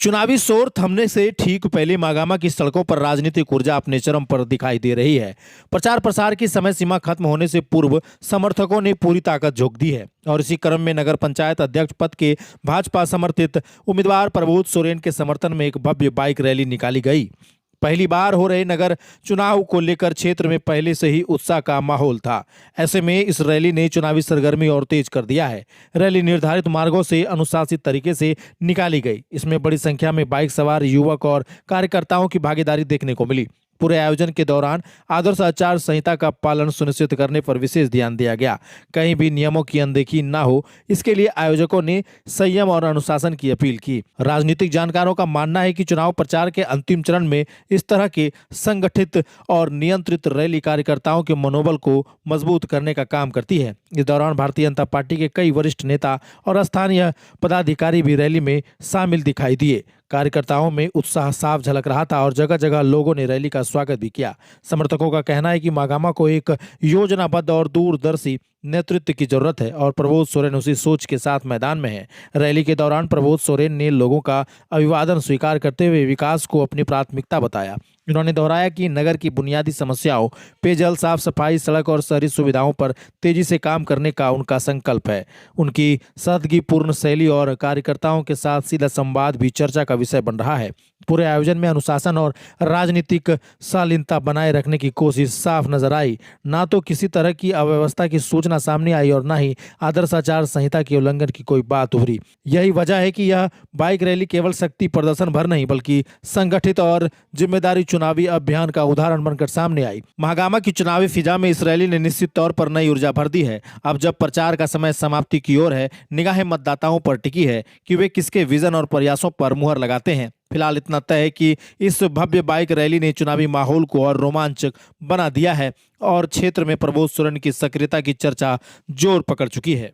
चुनावी शोर थमने से ठीक पहले महागामा की सड़कों पर राजनीतिक ऊर्जा अपने चरम पर दिखाई दे रही है। प्रचार प्रसार की समय सीमा खत्म होने से पूर्व समर्थकों ने पूरी ताकत झोंक दी है और इसी क्रम में नगर पंचायत अध्यक्ष पद के भाजपा समर्थित उम्मीदवार प्रबोध सोरेन के समर्थन में एक भव्य बाइक रैली निकाली गई। पहली बार हो रहे नगर चुनाव को लेकर क्षेत्र में पहले से ही उत्साह का माहौल था। ऐसे में इस रैली ने चुनावी सरगर्मी और तेज कर दिया है। रैली निर्धारित मार्गों से अनुशासित तरीके से निकाली गई। इसमें बड़ी संख्या में बाइक सवार युवक और कार्यकर्ताओं की भागीदारी देखने को मिली। पूरे आयोजन के दौरान आदर्श आचार संहिता का पालन सुनिश्चित करने पर विशेष ध्यान दिया गया। कहीं भी नियमों की अनदेखी न हो, इसके लिए आयोजकों ने संयम और अनुशासन की अपील की। राजनीतिक जानकारों का मानना है कि चुनाव प्रचार के अंतिम चरण में इस तरह के संगठित और नियंत्रित रैली कार्यकर्ताओं के मनोबल को मजबूत करने का काम करती है। इस दौरान भारतीय जनता पार्टी के कई वरिष्ठ नेता और स्थानीय पदाधिकारी भी रैली में शामिल दिखाई दिए। कार्यकर्ताओं में उत्साह साफ झलक रहा था और जगह जगह लोगों ने रैली का स्वागत भी किया। समर्थकों का कहना है कि महागामा को एक योजनाबद्ध और दूरदर्शी नेतृत्व की जरूरत है और प्रबोध सोरेन उसी सोच के साथ मैदान में है। रैली के दौरान प्रबोध सोरेन ने लोगों का अभिवादन स्वीकार करते हुए विकास को अपनी प्राथमिकता बताया। उन्होंने दोहराया कि नगर की बुनियादी समस्याओं, पेयजल, साफ सफाई, सड़क और शहरी सुविधाओं पर तेजी से काम करने का उनका संकल्प है। उनकी सादगीपूर्ण शैली और कार्यकर्ताओं के साथ सीधा संवाद भी चर्चा का विषय बन रहा है। पूरे आयोजन में अनुशासन और राजनीतिक शालीनता बनाए रखने की कोशिश साफ नजर आई। ना तो किसी तरह की अव्यवस्था की सूचना सामने आई और ना ही आदर्श आचार संहिता के उल्लंघन की कोई बात उभरी। यही वजह है कि यह बाइक रैली केवल शक्ति प्रदर्शन भर नहीं बल्कि संगठित और जिम्मेदारी चुनावी अभियान का उदाहरण बनकर सामने आई। महागामा की चुनावी फिजा में इस रैली ने निश्चित तौर पर नई ऊर्जा भर दी है। अब जब प्रचार का समय समाप्ति की ओर है, निगाहें मतदाताओं पर टिकी है कि वे किसके विजन और प्रयासों पर मुहर लगाते हैं। फिलहाल इतना तय है कि इस भव्य बाइक रैली ने चुनावी माहौल को और रोमांचक बना दिया है और क्षेत्र में प्रबोध सोरेन की सक्रियता की चर्चा जोर पकड़ चुकी है।